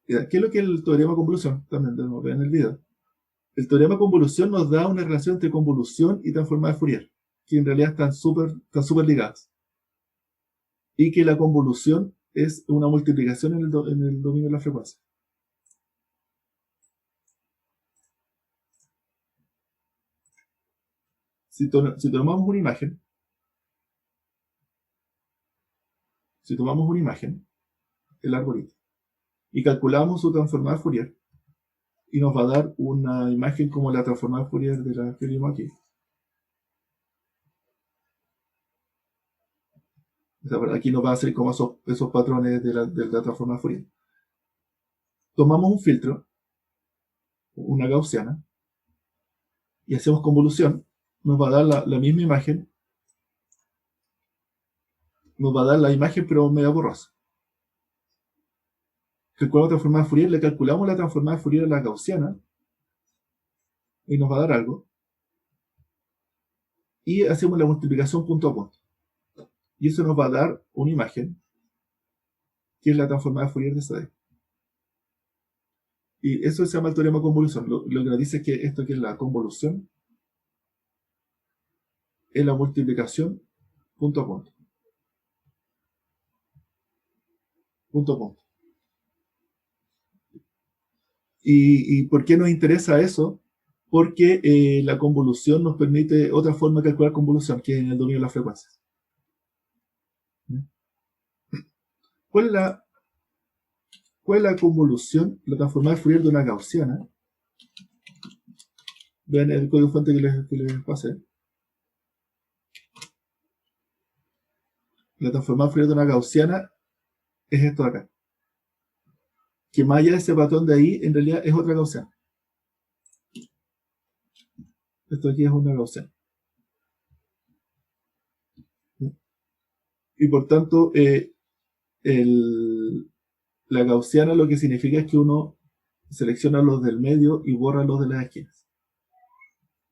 ¿Qué es lo que es el teorema de convolución? También lo ven en el video. El teorema de convolución nos da una relación entre convolución y transformada de Fourier, que en realidad están súper ligadas. Y que la convolución es una multiplicación en el dominio de la frecuencia. Si tomamos una imagen, el arbolito, y calculamos su transformada de Fourier, y nos va a dar una imagen como la transformada de Fourier de la que vimos aquí. O sea, aquí nos va a hacer como esos patrones de la transformada de Fourier. Tomamos un filtro, una gaussiana, y hacemos convolución, nos va a dar la misma imagen, nos va a dar la imagen pero media borrosa. Calculamos la transformada de Fourier, le calculamos la transformada de Fourier a la gaussiana, y nos va a dar algo, y hacemos la multiplicación punto a punto. Y eso nos va a dar una imagen, que es la transformada de Fourier de esa D. Y eso se llama el teorema de convolución. Lo que nos dice es que esto que es la convolución es la multiplicación punto a punto. Punto a punto. ¿Y por qué nos interesa eso? Porque la convolución nos permite otra forma de calcular convolución, que es en el dominio de las frecuencias. ¿Cuál es la convolución, la transformada de Fourier de una gaussiana? Vean el código fuente que les pasé. La transformada Fourier de una gaussiana es esto de acá. Que más allá de ese patrón de ahí, en realidad es otra gaussiana. Esto aquí es una gaussiana. Y por tanto, la gaussiana lo que significa es que uno selecciona los del medio y borra los de las esquinas.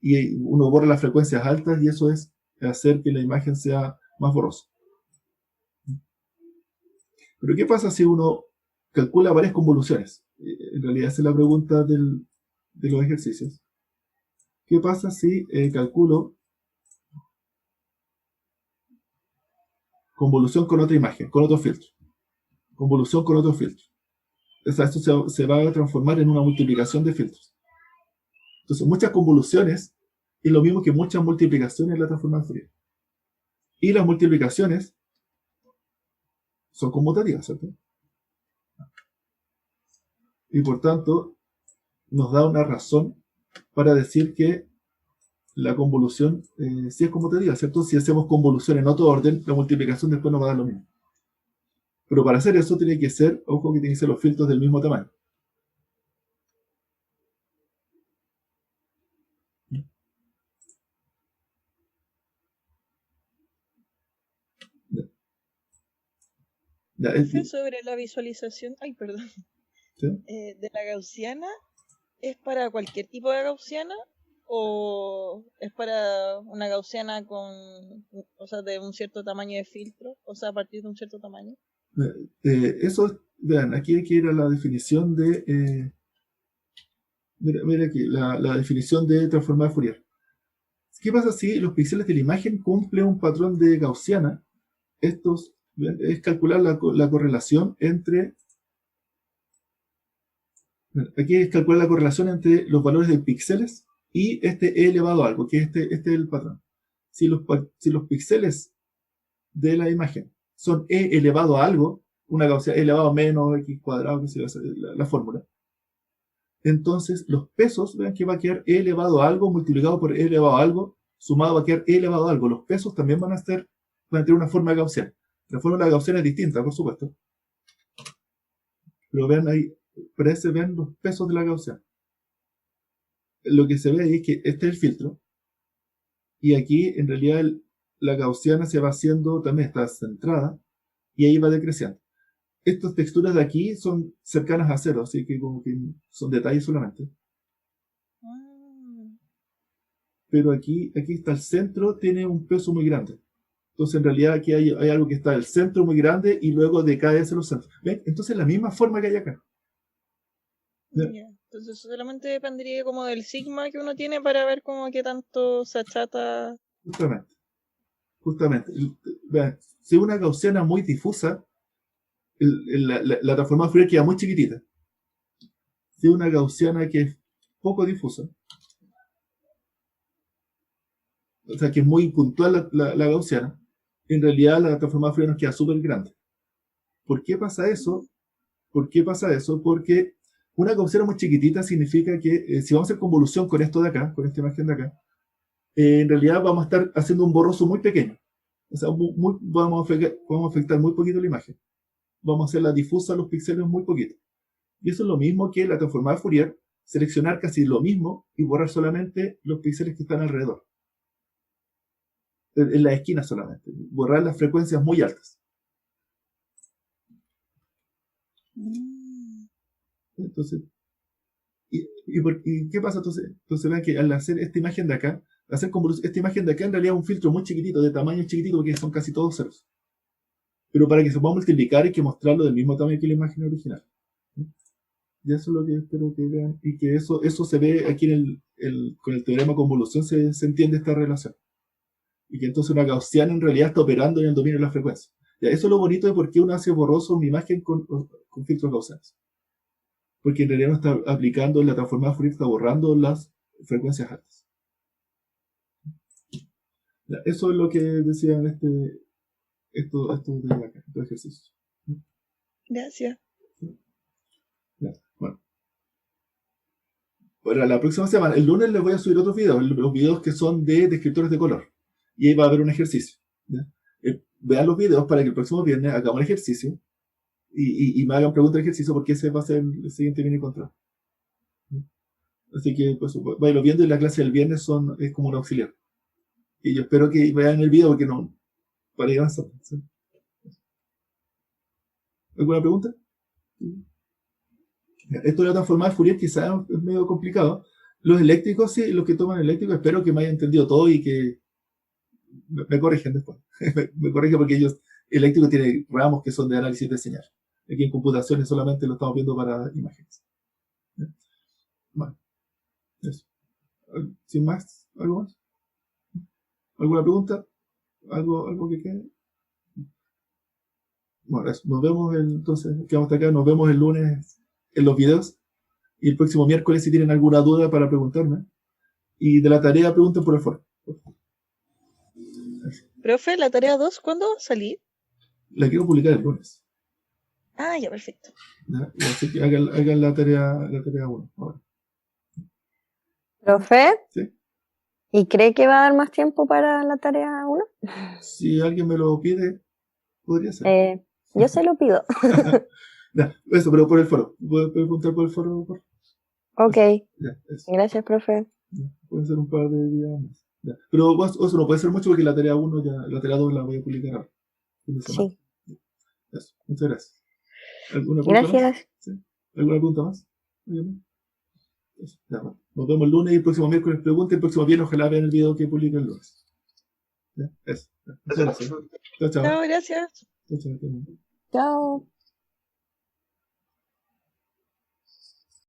Y uno borra las frecuencias altas y eso es hacer que la imagen sea más borrosa. Pero ¿qué pasa si uno calcula varias convoluciones? En realidad esa es la pregunta de los ejercicios. ¿Qué pasa si calculo convolución con otra imagen, con otro filtro? Convolución con otro filtro. O sea, esto se va a transformar en una multiplicación de filtros. Entonces, muchas convoluciones es lo mismo que muchas multiplicaciones en la transformada Fourier. Y las multiplicaciones son conmutativas, ¿cierto? Y por tanto, nos da una razón para decir que la convolución sí es conmutativa, ¿cierto? Si hacemos convolución en otro orden, la multiplicación después nos va a dar lo mismo. Pero para hacer eso tiene que ser, ojo que tienen que ser los filtros del mismo tamaño. Ya, Profe, sobre la visualización, ay, perdón, ¿sí? De la gaussiana, ¿es para cualquier tipo de gaussiana o es para una gaussiana con, o sea, de un cierto tamaño de filtro, o sea, a partir de un cierto tamaño? Eso, vean, aquí hay que ir a la definición de... mira aquí, la definición de transformada Fourier. ¿Qué pasa si los píxeles de la imagen cumplen un patrón de gaussiana? Estos es calcular la correlación entre... Aquí es calcular la correlación entre los valores de píxeles y este e elevado a algo, que este es el patrón. Si los píxeles de la imagen son e elevado a algo, una gaussiana e elevado a menos x cuadrado, que sea la fórmula, entonces los pesos, vean que va a quedar e elevado a algo multiplicado por e elevado a algo, sumado va a quedar e elevado a algo. Los pesos también van a tener una forma gaussiana. La forma de la gaussiana es distinta, por supuesto. Pero vean ahí, vean los pesos de la gaussiana. Lo que se ve ahí es que este es el filtro. Y aquí, en realidad, la gaussiana se va haciendo, también está centrada, y ahí va decreciendo. Estas texturas de aquí son cercanas a cero, así que como que son detalles solamente. Pero aquí está el centro, tiene un peso muy grande. Entonces, en realidad, aquí hay algo que está el centro muy grande y luego decae hacia los centros. ¿Ven? Entonces, la misma forma que hay acá. Yeah. Entonces, solamente dependería como del sigma que uno tiene para ver como qué tanto se achata. Justamente. Vean, si una gaussiana muy difusa, la transformada Fourier queda muy chiquitita. Si una gaussiana que es poco difusa, o sea, que es muy puntual la gaussiana, en realidad la transformada Fourier nos queda súper grande. ¿Por qué pasa eso? Porque una gaussiana muy chiquitita significa que si vamos a hacer convolución con esto de acá, con esta imagen de acá, en realidad vamos a estar haciendo un borroso muy pequeño. O sea, vamos a afectar muy poquito la imagen. Vamos a hacerla difusa a los píxeles muy poquito. Y eso es lo mismo que la transformada Fourier, seleccionar casi lo mismo y borrar solamente los píxeles que están alrededor. En la esquina solamente. Borrar las frecuencias muy altas. Entonces, ¿y qué pasa entonces? Entonces vean que al hacer esta imagen de acá, esta imagen de acá en realidad es un filtro muy chiquitito, de tamaño chiquitito, porque son casi todos ceros. Pero para que se pueda multiplicar hay que mostrarlo del mismo tamaño que la imagen original. Y eso es lo que espero que vean. Y que eso se ve aquí con el teorema de convolución, se entiende esta relación. Y que entonces una gaussiana en realidad está operando en el dominio de la frecuencia. Ya, eso es lo bonito de por qué uno hace borroso una imagen con filtros gaussianos. Porque en realidad no está aplicando la transformada Fourier, está borrando las frecuencias altas. Ya, eso es lo que decían estos de acá, estos ejercicios. Gracias. Ya, bueno. Para la próxima semana, el lunes les voy a subir otros videos, los videos que son de descriptores de color. Y ahí va a haber un ejercicio. ¿Ya? Vean los videos para que el próximo viernes hagamos un ejercicio y me hagan preguntas de ejercicio porque ese va a ser el siguiente mini control. Así que, pues, vayan viendo, y la clase del viernes es como un auxiliar. Y yo espero que vean el video porque no, para ir avanzando. ¿Sí? ¿Alguna pregunta? Esto de la transformada de Fourier quizás es medio complicado. Los eléctricos, sí, los que toman eléctricos, espero que me hayan entendido todo y que me corrigen después. me corrigen porque eléctrico tiene ramos que son de análisis de señal. Aquí en computaciones solamente lo estamos viendo para imágenes. Bueno, eso. Sin más, ¿algo más? ¿Alguna pregunta? ¿Algo que quede? Bueno, eso. Nos vemos entonces, quedamos hasta acá, nos vemos el lunes en los videos. Y el próximo miércoles, si tienen alguna duda para preguntarme. Y de la tarea, pregunten por el foro. Profe, la tarea 2, ¿cuándo va a salir? La quiero publicar el lunes. Ah, ya, perfecto. ¿Ya? Y así que hagan la tarea 1. Ahora. Profe, ¿Sí? ¿y cree que va a dar más tiempo para la tarea 1? Si alguien me lo pide, podría ser. Yo se lo pido. Ya, eso, pero por el foro. ¿Puedo preguntar por el foro? Ok, Ya, eso. gracias, profe. Ya, puede ser un par de días más. Ya. Pero eso no puede ser mucho porque la tarea 1 la tarea 2 la voy a publicar ahora. Fin de semana. Sí, Eso. Muchas gracias. ¿Alguna pregunta más? gracias. ¿Sí? ¿Alguna pregunta más? Eso. Ya, bueno. Nos vemos el lunes y el próximo miércoles pregunten. El próximo viernes ojalá vean el video que publica el lunes. Ya, eso. Ya. Muchas gracias. Chao, chao. Chao, gracias. Chao, chao. Chao.